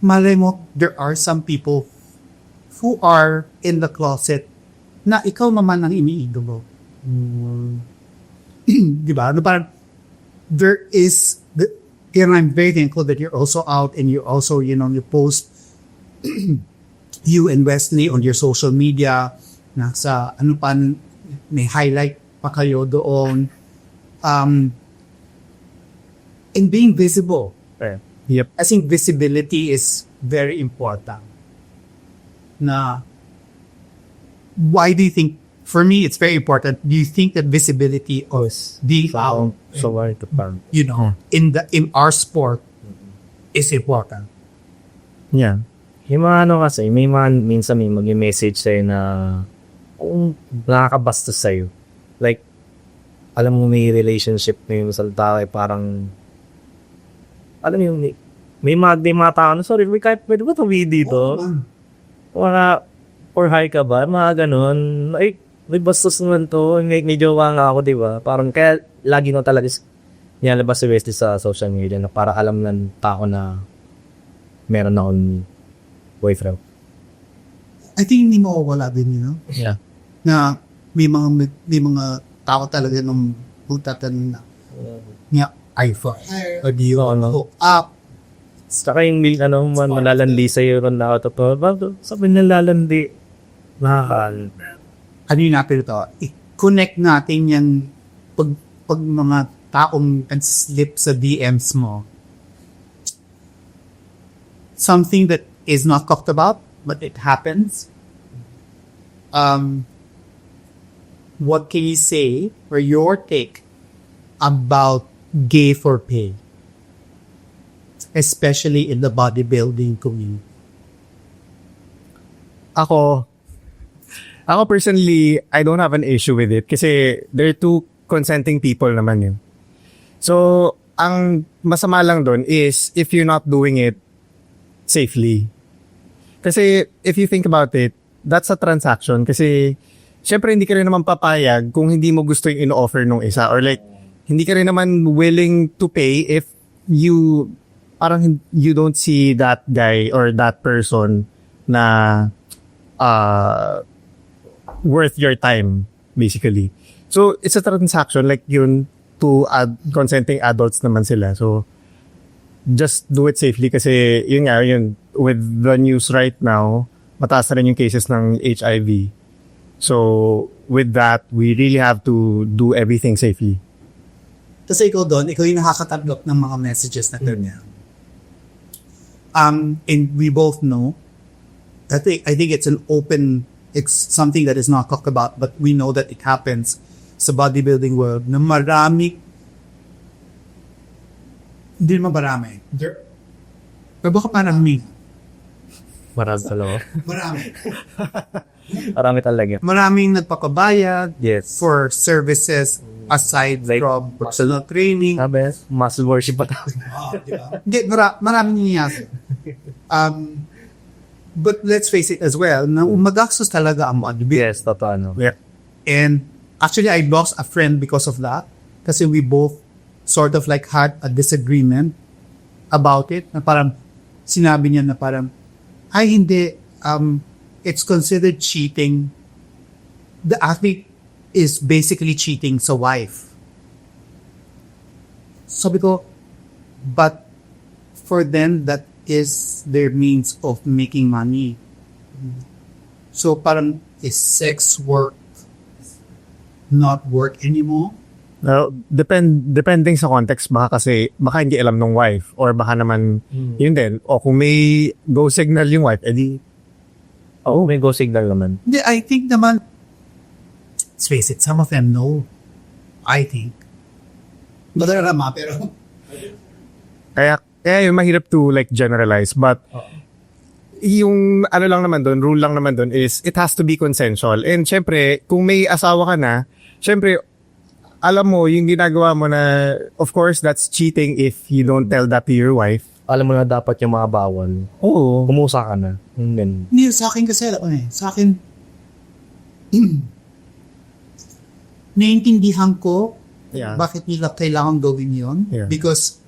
malay mo, there are some people who are in the closet na ikaw naman ang iniidolo. Diba? Parang, and I'm very thankful that you're also out and you also, you post you and Wesley on your social media na sa may highlight pa kayo doon. And being visible. Yep. I think visibility is very important. Why do you think, for me, it's very important. Do you think that visibility is being out, in our sport is important? Yeah. Yung mga kasi, minsan may mag-message sa'yo na nakakabastos sa'yo. Like, alam mo may relationship na yung salita parang, alam mo yung, may mga tao na, sorry, pwede ba tumingin dito? Mga, or hi ka ba? Mga ganun. Ay, may bastos naman to. May jowa nga ako, diba? Parang, kaya lagi no talaga nilalabas si Wesley sa social media na para alam ng tao na meron na akong boyfriend. I think hindi mawawala din, Yeah. na may mga tao talaga nung utatan na. Nga, iPhone. O di Oo, no? hook up. Saka yung malalandi sa'yo ron na ako. Sabi nalalandi. Mahal. Ano yung natin ito? I-connect natin yan pag mga taong slip sa DMs mo. Something that is not talked about, but it happens. What can you say or your take about gay for pay? Especially in the bodybuilding community. Ako personally, I don't have an issue with it kasi they're two consenting people naman yun. So, ang masama lang doon is if you're not doing it safely. Kasi if you think about it, that's a transaction kasi syempre hindi ka rin naman papayag kung hindi mo gusto yung in-offer nung isa or like hindi ka rin naman willing to pay if you parang you don't see that guy or that person na worth your time basically. So it's a transaction like yun to consenting adults naman sila. So just do it safely kasi yun with the news right now, mataas na rin yung cases ng HIV. So with that, we really have to do everything safely. Kasi ikaw yung nakakatanggap ng mga messages na ganyan. And we both know, I think it's something that is not talked about, but we know that it happens sa bodybuilding world na hindi naman marami. Pero baka marami. Marami talaga. Marami. Marami talaga. Maraming nagpakabayad Yes. for services aside Like, from personal training. Sabi, muscle worship pa tayo. Hindi, maraming nangyayari. But let's face it as well, na magastos talaga ang bodybuilding. Yes, totoo ano. Yeah. And actually, I lost a friend because of that. Kasi we both sort of like had a disagreement about it. Na parang, sinabi niya na parang, ay hindi, it's considered cheating. The athlete is basically cheating sa wife. Sabi ko, but for them, that is their means of making money. So parang, is sex work not work anymore? Well, depending sa context, baka hindi alam ng wife or baka naman yun din. O kung may go signal yung wife, edi May go signal naman. Hindi, I think naman, let's face it, some of them know. I think. Madarama, pero kaya yung mahirap to like generalize, but yung rule lang naman doon is it has to be consensual. And syempre, kung may asawa ka na, syempre, alam mo, yung ginagawa mo na, of course, that's cheating if you don't tell that to your wife. Alam mo na dapat yung mga bawal. Oo. Kumusa ka na. Ganun. hindi, sa akin kasi, sa akin, naiintindihan ko bakit nila kailangan gawin yun. Yeah. Because,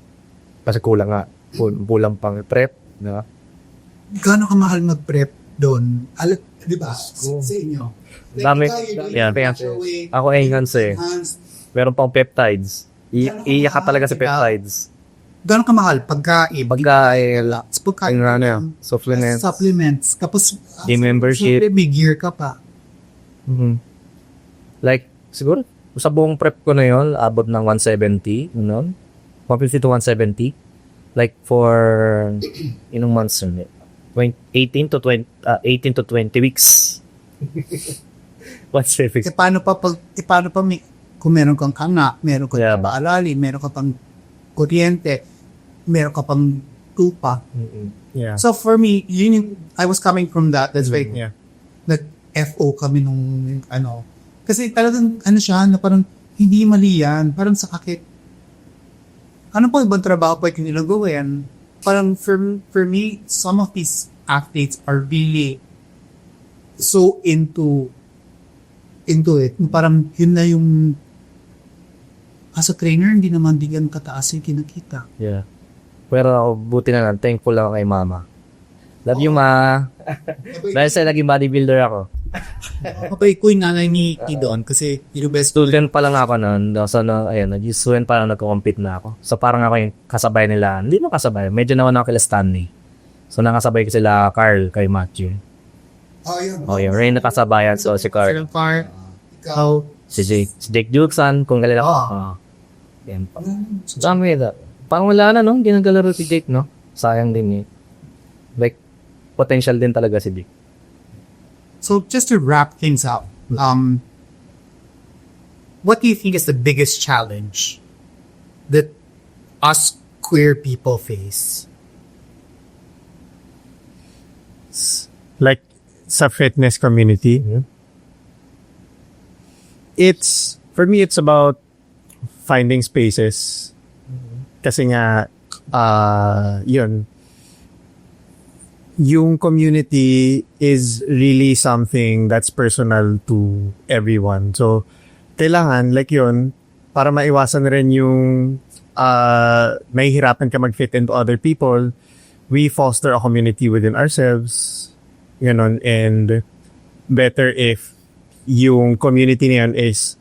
Kasi kulang nga. Kulang pang prep. Diba? gano'n kamahal mag-prep doon? Di ba? Sa inyo. Dami. Yan. Ako enhance eh. Meron pang peptides. Iiyak ka talaga sa peptides. Gano'n kamahal? Pagkain. Pagkain. Supplements. Tapos, Gym membership. siyempre, may gear ka pa. Like, siguro, sa buong prep ko na yun, abot ng 170. 150 to 170. Like, for, inong months yun? 18 to 20 weeks. 170. Paano pa kung meron kang kanga, meron kang Yeah. paarali, meron ka pang kuryente, meron ka pang tupa. Yeah. So for me, I was coming from that. That's why Yeah. nag-FO kami nung Kasi talagang siya, na parang hindi mali yan. Parang sakit. Ano po ibang trabaho pa yung nilang gawin? Parang for me, some of these athletes are really so into it. Parang yun na yung as a trainer, hindi naman diyan kataas yung kinakita. Yeah. Pero ako, buti na lang, thankful ako kay mama. Love you, ma. Dahil sa naging bodybuilder ako. Okay, ko yung nanay ni T doon kasi yung best Student pa lang ako noon. So, student pa lang nagko-compete na ako. So, parang ako yung kasabay nila. Hindi mo kasabay. Medyo naman ako kila Stanley. So, nakasabay ko sila Carl, kay Matthew. Yun. Rain nakasabayan. So, si Carl. Ikaw. Si Jake Juksan, kung galila ko. Yan pa. So, dami ito. Parang wala na, no? Ginagalaro si Jake, no? Sayang din eh. Like, potential din talaga si Jake. So just to wrap things up, what do you think is the biggest challenge that us queer people face? Like, sa fitness community, for me, it's about finding spaces. Kasi nga, yun, yung community is really something that's personal to everyone. So, kailangan, like yun, para maiwasan rin yung mahihirapan ka mag-fit into other people, we foster a community within ourselves. Ganon. And better if yung community na yun is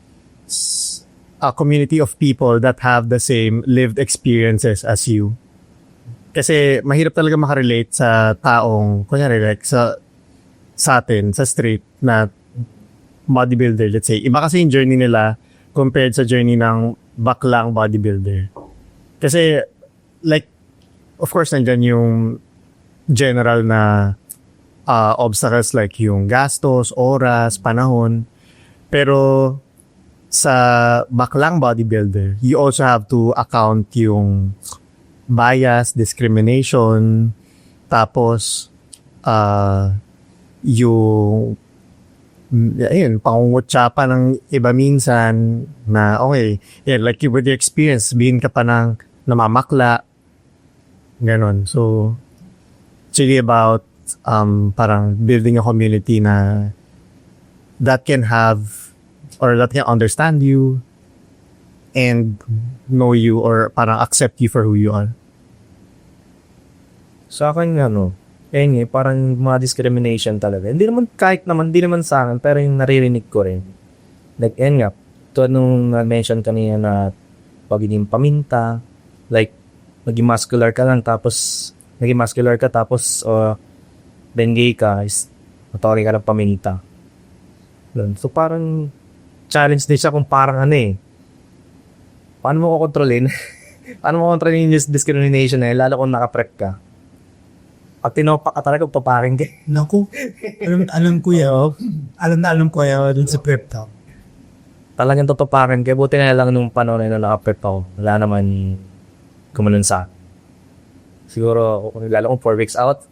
a community of people that have the same lived experiences as you. Kasi mahirap talaga makarelate sa taong, kunyari like sa atin, sa street na bodybuilder, let's say. Iba kasi yung journey nila compared sa journey ng baklang bodybuilder. Kasi, like, of course, nandyan yung general na obstacles like yung gastos, oras, panahon. Pero sa baklang bodybuilder, you also have to account yung bias, discrimination, tapos yung pangungutya pa ng iba minsan na okay, like with your experience, sabihin ka pa ng namamakla, ganon. So, it's really about parang building a community na that can have or that can understand you and know you or parang accept you for who you are. Sa akin, parang mga discrimination talaga. Hindi naman sa akin, pero yung naririnig ko rin. Like, ito nung mention kanina na pagiging paminta, like, naging muscular ka tapos then gay ka, is matawagin ka ng paminta. So, parang challenge din siya kung parang paano mo kontrolin? Paano mo kontrolin yung discrimination lalo kung naka-prep ka? Pag tinopak ka talaga, papaking ka. Naku, alam ko yan. Alam ko yan dun sa prep talk. Talagang tutupakin ka. Buti na lang nung panahon na naka-prep ako. Wala naman kumalun sa siguro, lalo kung 4 weeks out,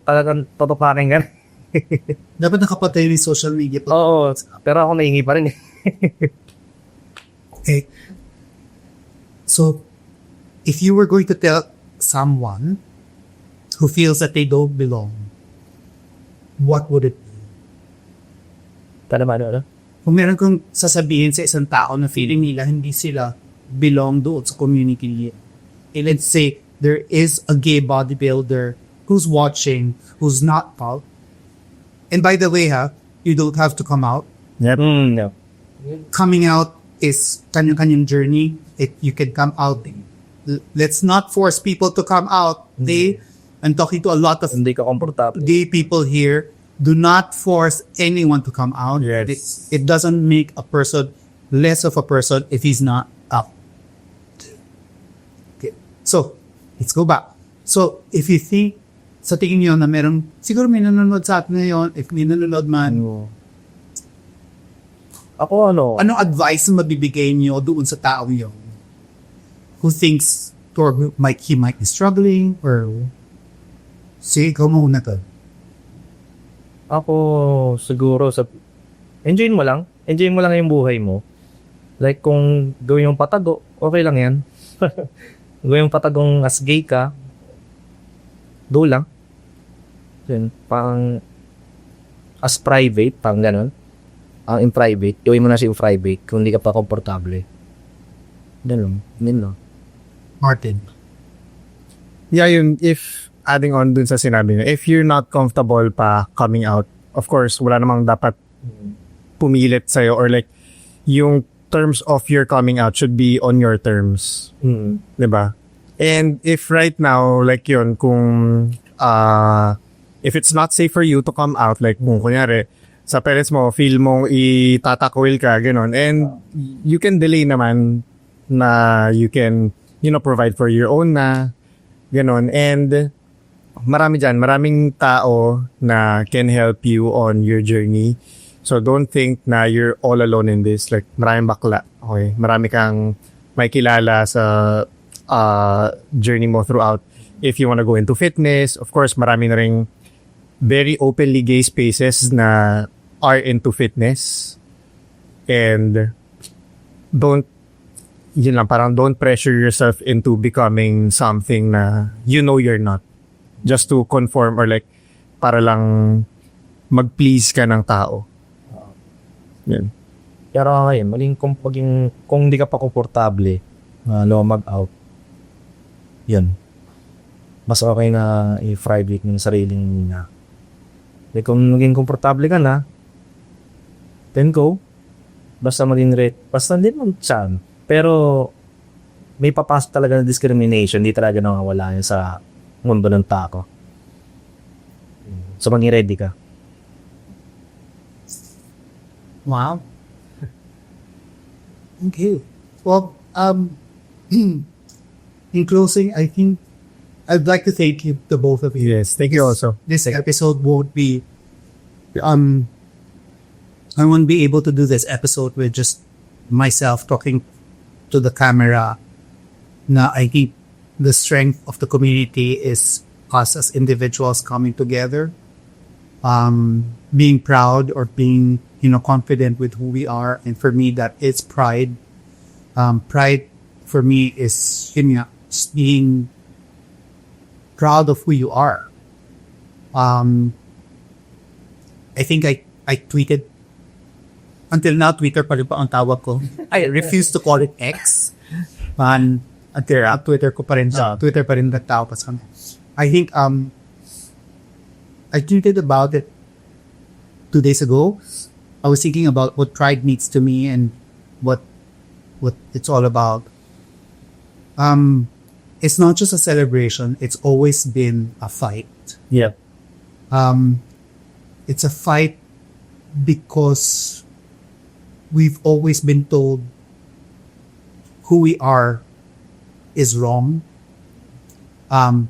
talagang tutupakin ka. Dapat nakapatay yung social media. Oo, pero ako nahingi pa rin. Okay. So, if you were going to tell someone who feels that they don't belong, what would it be? Ano? Kung meron kong sasabihin sa isang tao na feeling nila hindi sila belong doon sa community, let's say there is a gay bodybuilder who's watching, who's not out. And by the way, you don't have to come out. Yep. No. Coming out is kanyang journey. You can come out. Let's not force people to come out. I'm talking to a lot of Hindi ka komportable. gay people here. Do not force anyone to come out. Yes. It doesn't make a person less of a person if he's not out. Okay. So, let's go back. So, if you think, sa tingin nyo na meron, siguro may nanonood sa atin ngayon, if may nanonood man, Ako anong advice na mabibigay nyo doon sa tao yun? Who thinks, or he might be struggling, or sige, ikaw muna to. Ako siguro enjoyin mo lang yung buhay mo. Like kung gawin yung patago, okay lang yan. Gawin yung patagong as gay ka, do lang. Yun, pang as private, pang ganun. Ang in private, gawin mo na siya yung private kung hindi ka pa komportable. Ganun lang. Martin. Yeah, if adding on dun sa sinabi niya, if you're not comfortable pa coming out of course, wala namang dapat pumilit sa'yo or like, yung terms of your coming out should be on your terms. Diba? And if right now, like yun, kung, if it's not safe for you to come out, like kung kunyari, sa parents mo, feel mong itatakwil ka, gano'n. And you can delay naman na you can, provide for your own na, gano'n. And maraming tao na can help you on your journey. So don't think na you're all alone in this. Like, maraming bakla. Okay? Marami kang may kilala sa journey mo throughout. If you wanna go into fitness, of course, marami na ring very openly gay spaces na are into fitness. And don't pressure yourself into becoming something na you're not. Just to conform or like, para lang mag-please ka ng tao. Yan. Pero ngayon, maling kung di ka pa komportable, mag-out. Yan. Mas okay na i-private yung sariling na. Kung maging komportable ka na, then go. Basta hindi mo chan. Pero, may papasok talaga na discrimination, di talaga nawawala yun sa mundo ng tao. So, maging ready ka. Wow. Okay. Well, in closing, I think I'd like to thank you, the both of you. Yes, thank you also. This episode won't be, I won't be able to do this episode with just myself talking to the camera. Na I think the strength of the community is us as individuals coming together, being proud or being, confident with who we are. And for me, that is pride. Pride for me is, just being proud of who you are. I think I tweeted, until now, Twitter pa rin pa ang tawag ko. I refuse to call it X. Twitter ko pa rin siya. Twitter pa rin na tao pa sa I think, I tweeted about it 2 days ago. I was thinking about what pride means to me and what it's all about. It's not just a celebration. It's always been a fight. Yeah. It's a fight because we've always been told who we are is wrong.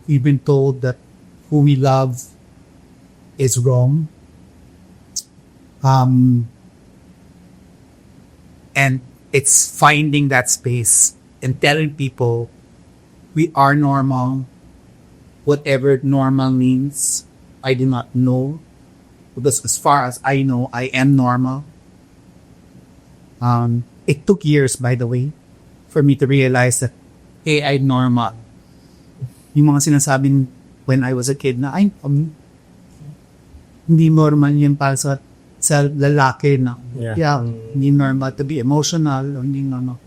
We've been told that who we love is wrong. And it's finding that space and telling people we are normal. Whatever normal means, I do not know. Because as far as I know, I am normal. It took years, by the way, for me to realize that, hey, I'm normal. Yung mga sinasabing when I was a kid na, ay, hindi normal yun para sa lalaki na. Yeah, hindi normal to be emotional. Hindi normal.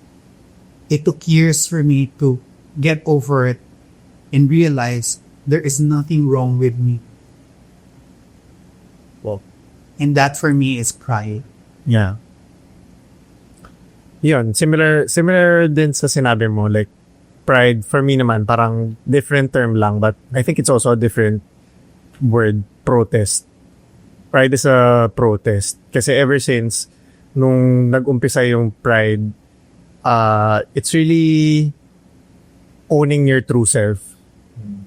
It took years for me to get over it and realize there is nothing wrong with me. Well, and that for me is pride. Yeah. Yun, similar din sa sinabi mo, like, pride, for me naman, parang different term lang, but I think it's also a different word, protest. Pride is a protest. Kasi ever since, nung nag-umpisa yung pride, it's really owning your true self.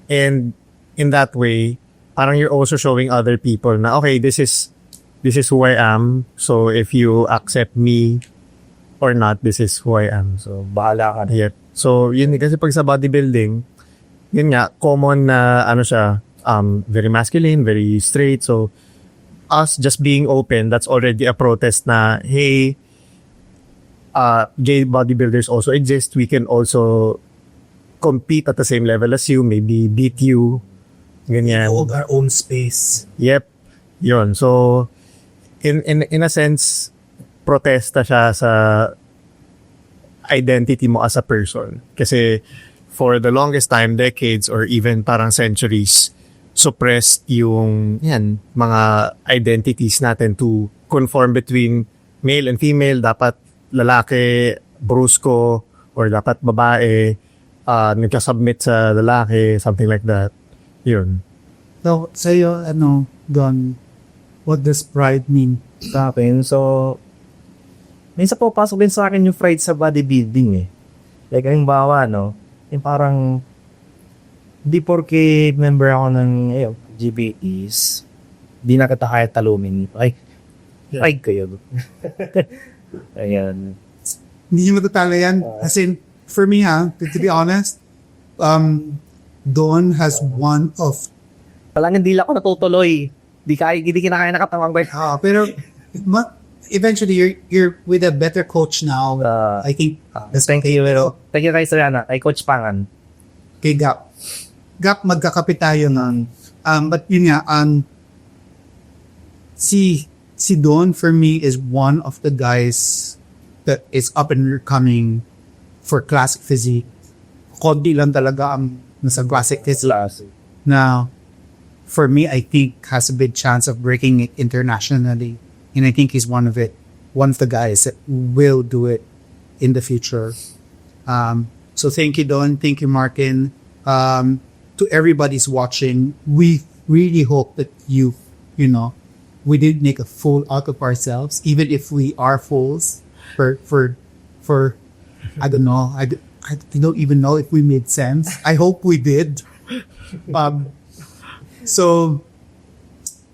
And in that way, parang you're also showing other people na, okay, this is who I am. So if you accept me or not, this is who I am. So, bahala ka na. Yeah. So, yun kasi pag sa bodybuilding, yun nga, common na, siya, very masculine, very straight. So, us just being open, that's already a protest na, hey, gay bodybuilders also exist. We can also compete at the same level as you, maybe beat you. Ganyan. Hold our own space. Yep. Yun. So, in a sense, protesta siya sa identity mo as a person. Kasi for the longest time, decades or even parang centuries, suppressed yung mga identities natin to conform between male and female. Dapat lalaki, brusko, or dapat babae, nagka-submit sa lalaki, something like that. Yun. So, sa'yo, Don, what does pride mean? Sa akin, so, minsan po pasok din sa akin yung pride sa bodybuilding eh. Like, halimbawa, yung parang, di porke member ako ng LGBTs, di na kita kaya talumin. Pride kayo. Ayan. Hindi nyo matatalo yan. As in, for me to be honest, Don has one of... Palang hindi lang ako natutuloy. Hindi kinakaya nakatawang ba? Pero eventually, you're with a better coach now. I think Thank you kay Sayana, kay Coach Pangan. kay Gap. Gap, magkakapit tayo nun. But yun nga, si Don for me is one of the guys that is up and coming for classic physique. Konti lang talaga ang nasa classic physique. Now, for me, I think has a big chance of breaking it internationally. And I think he's one of the guys that will do it in the future. So thank you, Don. Thank you, Martin. To everybody's watching, we really hope that we did make a fool out of ourselves, even if we are fools for I don't know. I don't even know if we made sense. I hope we did. So,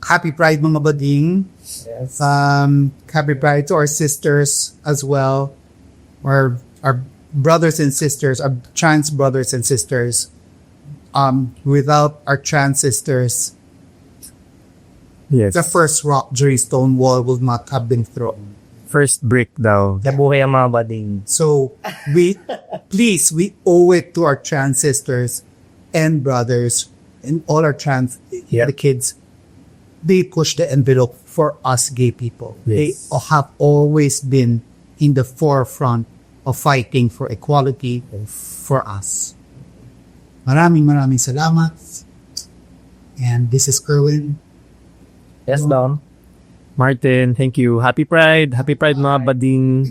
happy Pride mga bading. Yes. Happy Pride to our sisters as well. Our brothers and sisters, our trans brothers and sisters. Without our trans sisters, Yes. the first rock during Stonewall would not have been thrown. First brick daw. Nabuhay ang mga bading. So, we owe it to our trans sisters and brothers and all our trans the kids. They push the envelope for us gay people. Yes. They have always been in the forefront of fighting for equality for us. Maraming salamat. And this is Kerwin. Yes, Don. Martin, thank you. Happy Pride. Happy Pride mga bading.